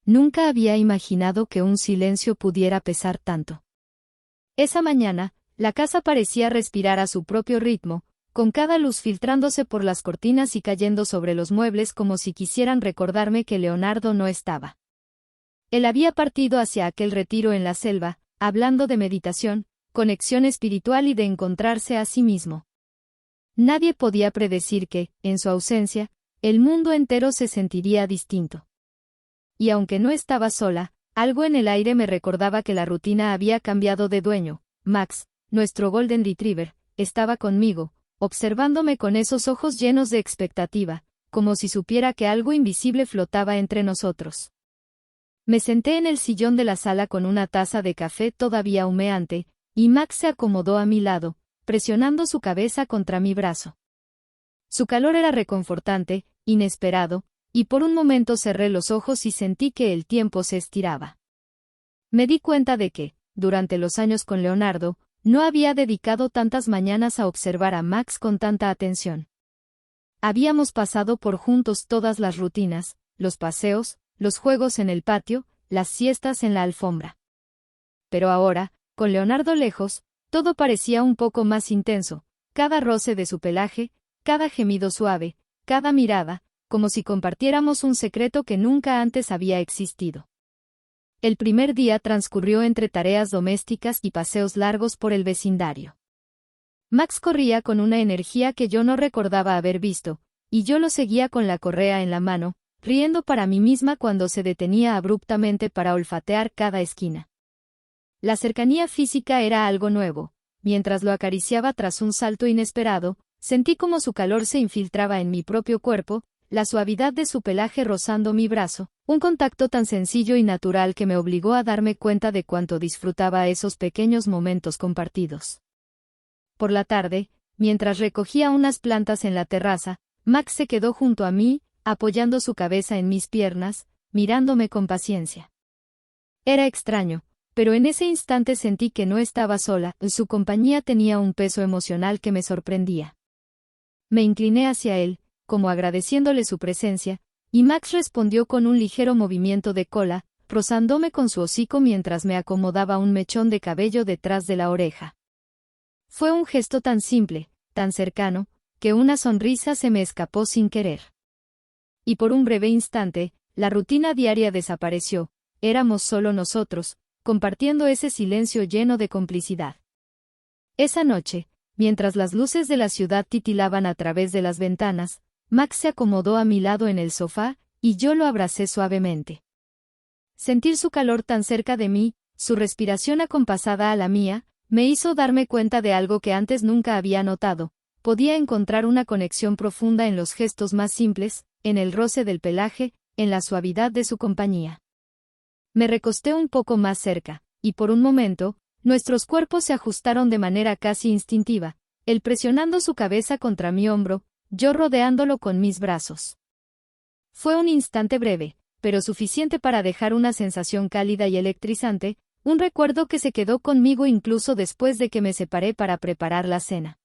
Nunca había imaginado que un silencio pudiera pesar tanto. Esa mañana, la casa parecía respirar a su propio ritmo, con cada luz filtrándose por las cortinas y cayendo sobre los muebles como si quisieran recordarme que Leonardo no estaba. Él había partido hacia aquel retiro en la selva, hablando de meditación, conexión espiritual y de encontrarse a sí mismo. Nadie podía predecir que, en su ausencia, el mundo entero se sentiría distinto. Y aunque no estaba sola, algo en el aire me recordaba que la rutina había cambiado de dueño. Max, nuestro Golden Retriever, estaba conmigo, observándome con esos ojos llenos de expectativa, como si supiera que algo invisible flotaba entre nosotros. Me senté en el sillón de la sala con una taza de café todavía humeante, y Max se acomodó a mi lado, presionando su cabeza contra mi brazo. Su calor era reconfortante, inesperado, y por un momento cerré los ojos y sentí que el tiempo se estiraba. Me di cuenta de que, durante los años con Leonardo, no había dedicado tantas mañanas a observar a Max con tanta atención. Habíamos pasado por juntos todas las rutinas, los paseos, los juegos en el patio, las siestas en la alfombra. Pero ahora, con Leonardo lejos, todo parecía un poco más intenso, cada roce de su pelaje, cada gemido suave, cada mirada, como si compartiéramos un secreto que nunca antes había existido. El primer día transcurrió entre tareas domésticas y paseos largos por el vecindario. Max corría con una energía que yo no recordaba haber visto, y yo lo seguía con la correa en la mano, riendo para mí misma cuando se detenía abruptamente para olfatear cada esquina. La cercanía física era algo nuevo. Mientras lo acariciaba tras un salto inesperado, sentí como su calor se infiltraba en mi propio cuerpo, la suavidad de su pelaje rozando mi brazo, un contacto tan sencillo y natural que me obligó a darme cuenta de cuánto disfrutaba esos pequeños momentos compartidos. Por la tarde, mientras recogía unas plantas en la terraza, Max se quedó junto a mí, apoyando su cabeza en mis piernas, mirándome con paciencia. Era extraño, pero en ese instante sentí que no estaba sola, su compañía tenía un peso emocional que me sorprendía. Me incliné hacia él, como agradeciéndole su presencia, y Max respondió con un ligero movimiento de cola, rozándome con su hocico mientras me acomodaba un mechón de cabello detrás de la oreja. Fue un gesto tan simple, tan cercano, que una sonrisa se me escapó sin querer. Y por un breve instante, la rutina diaria desapareció, éramos solo nosotros, compartiendo ese silencio lleno de complicidad. Esa noche, mientras las luces de la ciudad titilaban a través de las ventanas, Max se acomodó a mi lado en el sofá, y yo lo abracé suavemente. Sentir su calor tan cerca de mí, su respiración acompasada a la mía, me hizo darme cuenta de algo que antes nunca había notado. Podía encontrar una conexión profunda en los gestos más simples, en el roce del pelaje, en la suavidad de su compañía. Me recosté un poco más cerca, y por un momento, nuestros cuerpos se ajustaron de manera casi instintiva, él presionando su cabeza contra mi hombro, yo rodeándolo con mis brazos. Fue un instante breve, pero suficiente para dejar una sensación cálida y electrizante, un recuerdo que se quedó conmigo incluso después de que me separé para preparar la cena.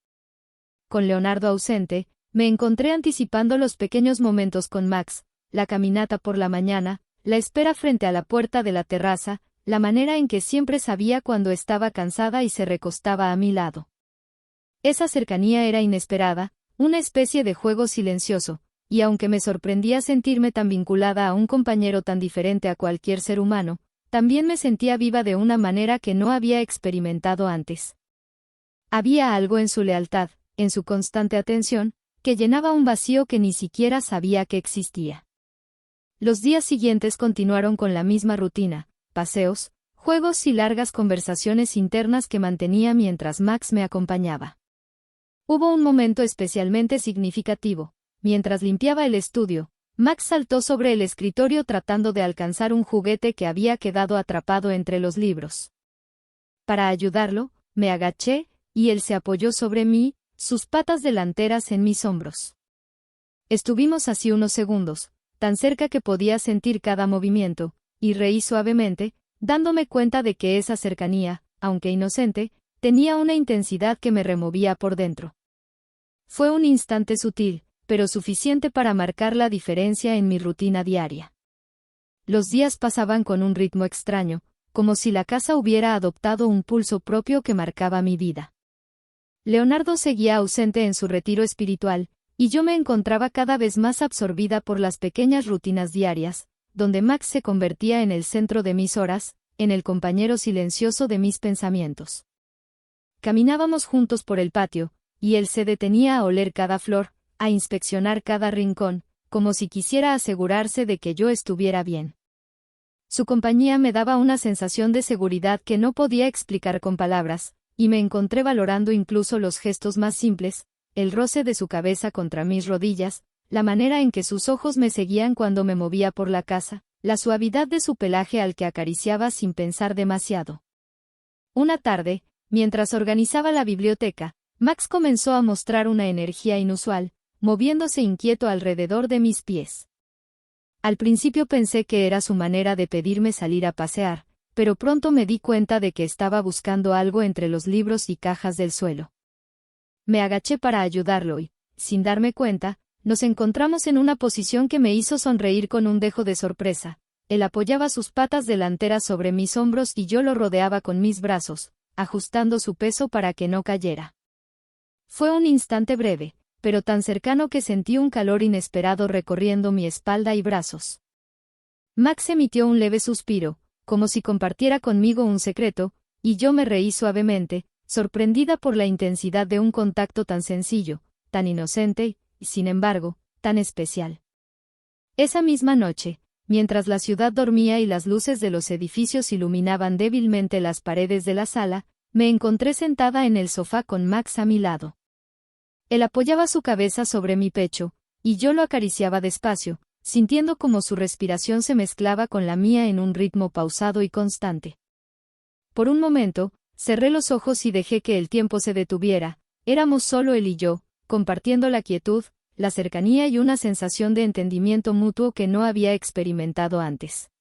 Con Leonardo ausente, me encontré anticipando los pequeños momentos con Max, la caminata por la mañana, la espera frente a la puerta de la terraza, la manera en que siempre sabía cuando estaba cansada y se recostaba a mi lado. Esa cercanía era inesperada, una especie de juego silencioso, y aunque me sorprendía sentirme tan vinculada a un compañero tan diferente a cualquier ser humano, también me sentía viva de una manera que no había experimentado antes. Había algo en su lealtad, en su constante atención, que llenaba un vacío que ni siquiera sabía que existía. Los días siguientes continuaron con la misma rutina, paseos, juegos y largas conversaciones internas que mantenía mientras Max me acompañaba. Hubo un momento especialmente significativo. Mientras limpiaba el estudio, Max saltó sobre el escritorio tratando de alcanzar un juguete que había quedado atrapado entre los libros. Para ayudarlo, me agaché, y él se apoyó sobre mí, sus patas delanteras en mis hombros. Estuvimos así unos segundos, tan cerca que podía sentir cada movimiento, y reí suavemente, dándome cuenta de que esa cercanía, aunque inocente, tenía una intensidad que me removía por dentro. Fue un instante sutil, pero suficiente para marcar la diferencia en mi rutina diaria. Los días pasaban con un ritmo extraño, como si la casa hubiera adoptado un pulso propio que marcaba mi vida. Leonardo seguía ausente en su retiro espiritual, y yo me encontraba cada vez más absorbida por las pequeñas rutinas diarias, donde Max se convertía en el centro de mis horas, en el compañero silencioso de mis pensamientos. Caminábamos juntos por el patio, y él se detenía a oler cada flor, a inspeccionar cada rincón, como si quisiera asegurarse de que yo estuviera bien. Su compañía me daba una sensación de seguridad que no podía explicar con palabras, y me encontré valorando incluso los gestos más simples, el roce de su cabeza contra mis rodillas, la manera en que sus ojos me seguían cuando me movía por la casa, la suavidad de su pelaje al que acariciaba sin pensar demasiado. Una tarde, mientras organizaba la biblioteca, Max comenzó a mostrar una energía inusual, moviéndose inquieto alrededor de mis pies. Al principio pensé que era su manera de pedirme salir a pasear, pero pronto me di cuenta de que estaba buscando algo entre los libros y cajas del suelo. Me agaché para ayudarlo y, sin darme cuenta, nos encontramos en una posición que me hizo sonreír con un dejo de sorpresa. Él apoyaba sus patas delanteras sobre mis hombros y yo lo rodeaba con mis brazos, ajustando su peso para que no cayera. Fue un instante breve, pero tan cercano que sentí un calor inesperado recorriendo mi espalda y brazos. Max emitió un leve suspiro, como si compartiera conmigo un secreto, y yo me reí suavemente, sorprendida por la intensidad de un contacto tan sencillo, tan inocente y, sin embargo, tan especial. Esa misma noche, mientras la ciudad dormía y las luces de los edificios iluminaban débilmente las paredes de la sala, me encontré sentada en el sofá con Max a mi lado. Él apoyaba su cabeza sobre mi pecho, y yo lo acariciaba despacio, sintiendo como su respiración se mezclaba con la mía en un ritmo pausado y constante. Por un momento, cerré los ojos y dejé que el tiempo se detuviera. Éramos solo él y yo, compartiendo la quietud, la cercanía y una sensación de entendimiento mutuo que no había experimentado antes.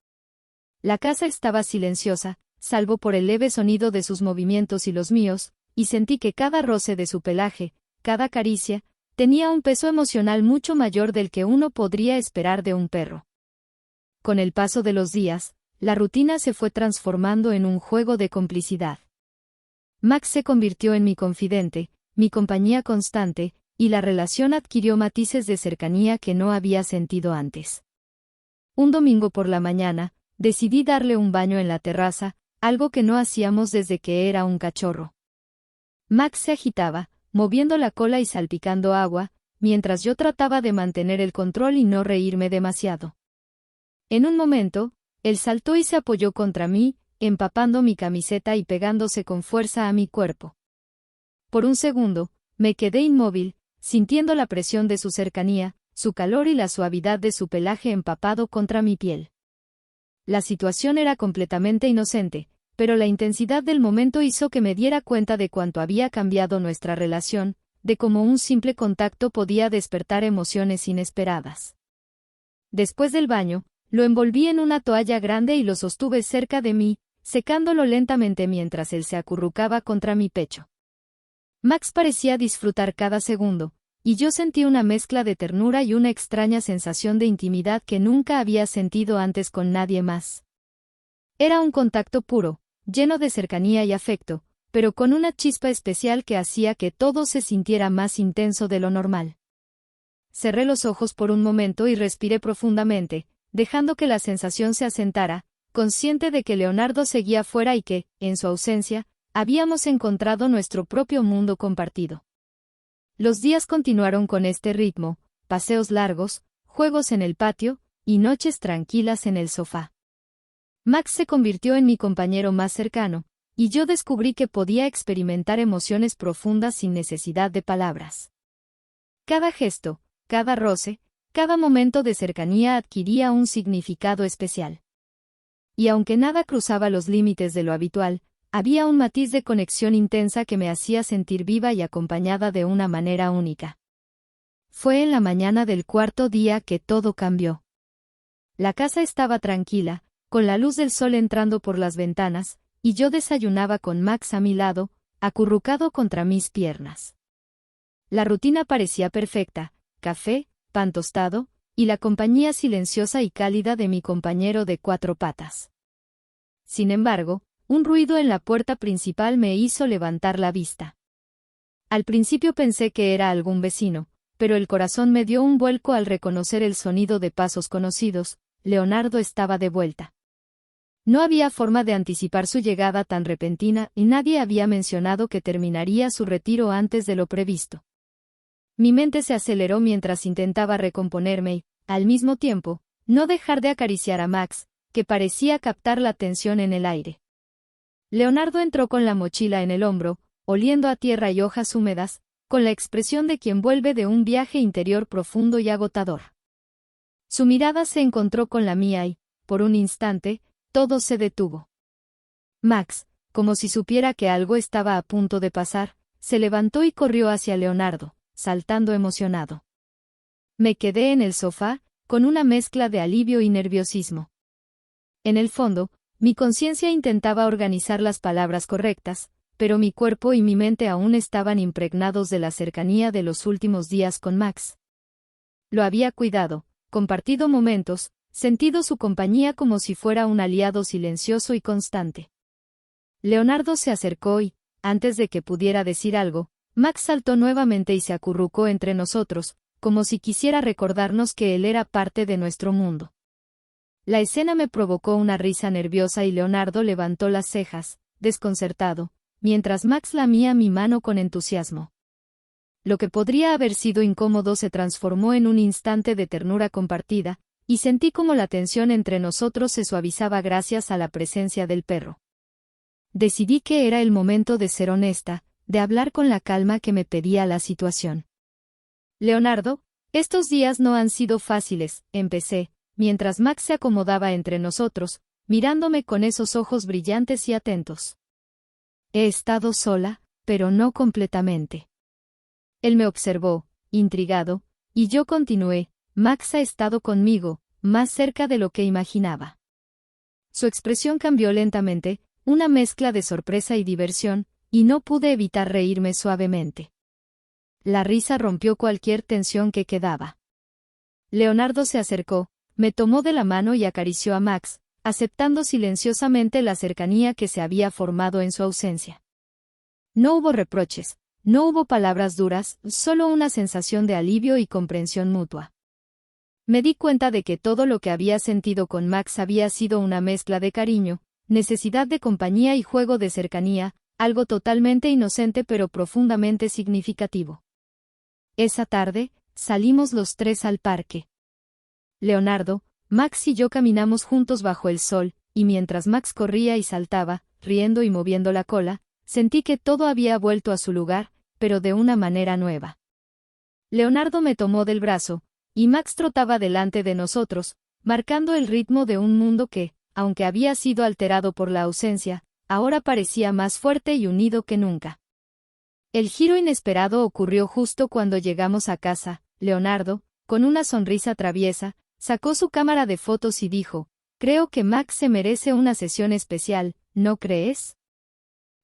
La casa estaba silenciosa, salvo por el leve sonido de sus movimientos y los míos, y sentí que cada roce de su pelaje, cada caricia, tenía un peso emocional mucho mayor del que uno podría esperar de un perro. Con el paso de los días, la rutina se fue transformando en un juego de complicidad. Max se convirtió en mi confidente, mi compañía constante, y la relación adquirió matices de cercanía que no había sentido antes. Un domingo por la mañana, decidí darle un baño en la terraza, algo que no hacíamos desde que era un cachorro. Max se agitaba, moviendo la cola y salpicando agua, mientras yo trataba de mantener el control y no reírme demasiado. En un momento, él saltó y se apoyó contra mí, empapando mi camiseta y pegándose con fuerza a mi cuerpo. Por un segundo, me quedé inmóvil, sintiendo la presión de su cercanía, su calor y la suavidad de su pelaje empapado contra mi piel. La situación era completamente inocente, pero la intensidad del momento hizo que me diera cuenta de cuánto había cambiado nuestra relación, de cómo un simple contacto podía despertar emociones inesperadas. Después del baño, lo envolví en una toalla grande y lo sostuve cerca de mí, secándolo lentamente mientras él se acurrucaba contra mi pecho. Max parecía disfrutar cada segundo, y yo sentí una mezcla de ternura y una extraña sensación de intimidad que nunca había sentido antes con nadie más. Era un contacto puro, lleno de cercanía y afecto, pero con una chispa especial que hacía que todo se sintiera más intenso de lo normal. Cerré los ojos por un momento y respiré profundamente, dejando que la sensación se asentara, consciente de que Leonardo seguía fuera y que, en su ausencia, habíamos encontrado nuestro propio mundo compartido. Los días continuaron con este ritmo, paseos largos, juegos en el patio, y noches tranquilas en el sofá. Max se convirtió en mi compañero más cercano, y yo descubrí que podía experimentar emociones profundas sin necesidad de palabras. Cada gesto, cada roce, cada momento de cercanía adquiría un significado especial. Y aunque nada cruzaba los límites de lo habitual, había un matiz de conexión intensa que me hacía sentir viva y acompañada de una manera única. Fue en la mañana del cuarto día que todo cambió. La casa estaba tranquila, con la luz del sol entrando por las ventanas, y yo desayunaba con Max a mi lado, acurrucado contra mis piernas. La rutina parecía perfecta: café, pan tostado, y la compañía silenciosa y cálida de mi compañero de 4 patas. Sin embargo, un ruido en la puerta principal me hizo levantar la vista. Al principio pensé que era algún vecino, pero el corazón me dio un vuelco al reconocer el sonido de pasos conocidos. Leonardo estaba de vuelta. No había forma de anticipar su llegada tan repentina y nadie había mencionado que terminaría su retiro antes de lo previsto. Mi mente se aceleró mientras intentaba recomponerme y, al mismo tiempo, no dejar de acariciar a Max, que parecía captar la tensión en el aire. Leonardo entró con la mochila en el hombro, oliendo a tierra y hojas húmedas, con la expresión de quien vuelve de un viaje interior profundo y agotador. Su mirada se encontró con la mía y, por un instante, todo se detuvo. Max, como si supiera que algo estaba a punto de pasar, se levantó y corrió hacia Leonardo, saltando emocionado. Me quedé en el sofá, con una mezcla de alivio y nerviosismo. En el fondo, mi conciencia intentaba organizar las palabras correctas, pero mi cuerpo y mi mente aún estaban impregnados de la cercanía de los últimos días con Max. Lo había cuidado, compartido momentos, sentido su compañía como si fuera un aliado silencioso y constante. Leonardo se acercó y, antes de que pudiera decir algo, Max saltó nuevamente y se acurrucó entre nosotros, como si quisiera recordarnos que él era parte de nuestro mundo. La escena me provocó una risa nerviosa y Leonardo levantó las cejas, desconcertado, mientras Max lamía mi mano con entusiasmo. Lo que podría haber sido incómodo se transformó en un instante de ternura compartida, y sentí como la tensión entre nosotros se suavizaba gracias a la presencia del perro. Decidí que era el momento de ser honesta, de hablar con la calma que me pedía la situación. Leonardo, estos días no han sido fáciles, empecé, mientras Max se acomodaba entre nosotros, mirándome con esos ojos brillantes y atentos. He estado sola, pero no completamente. Él me observó, intrigado, y yo continué. Max ha estado conmigo, más cerca de lo que imaginaba. Su expresión cambió lentamente, una mezcla de sorpresa y diversión, y no pude evitar reírme suavemente. La risa rompió cualquier tensión que quedaba. Leonardo se acercó, me tomó de la mano y acarició a Max, aceptando silenciosamente la cercanía que se había formado en su ausencia. No hubo reproches, no hubo palabras duras, solo una sensación de alivio y comprensión mutua. Me di cuenta de que todo lo que había sentido con Max había sido una mezcla de cariño, necesidad de compañía y juego de cercanía, algo totalmente inocente pero profundamente significativo. Esa tarde, salimos los 3 al parque. Leonardo, Max y yo caminamos juntos bajo el sol, y mientras Max corría y saltaba, riendo y moviendo la cola, sentí que todo había vuelto a su lugar, pero de una manera nueva. Leonardo me tomó del brazo, y Max trotaba delante de nosotros, marcando el ritmo de un mundo que, aunque había sido alterado por la ausencia, ahora parecía más fuerte y unido que nunca. El giro inesperado ocurrió justo cuando llegamos a casa. Leonardo, con una sonrisa traviesa, sacó su cámara de fotos y dijo: «Creo que Max se merece una sesión especial, ¿no crees?».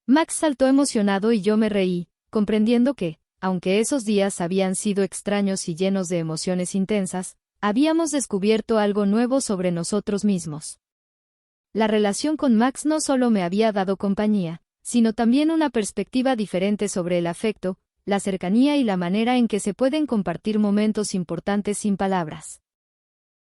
Max saltó emocionado y yo me reí, comprendiendo que, aunque esos días habían sido extraños y llenos de emociones intensas, habíamos descubierto algo nuevo sobre nosotros mismos. La relación con Max no solo me había dado compañía, sino también una perspectiva diferente sobre el afecto, la cercanía y la manera en que se pueden compartir momentos importantes sin palabras.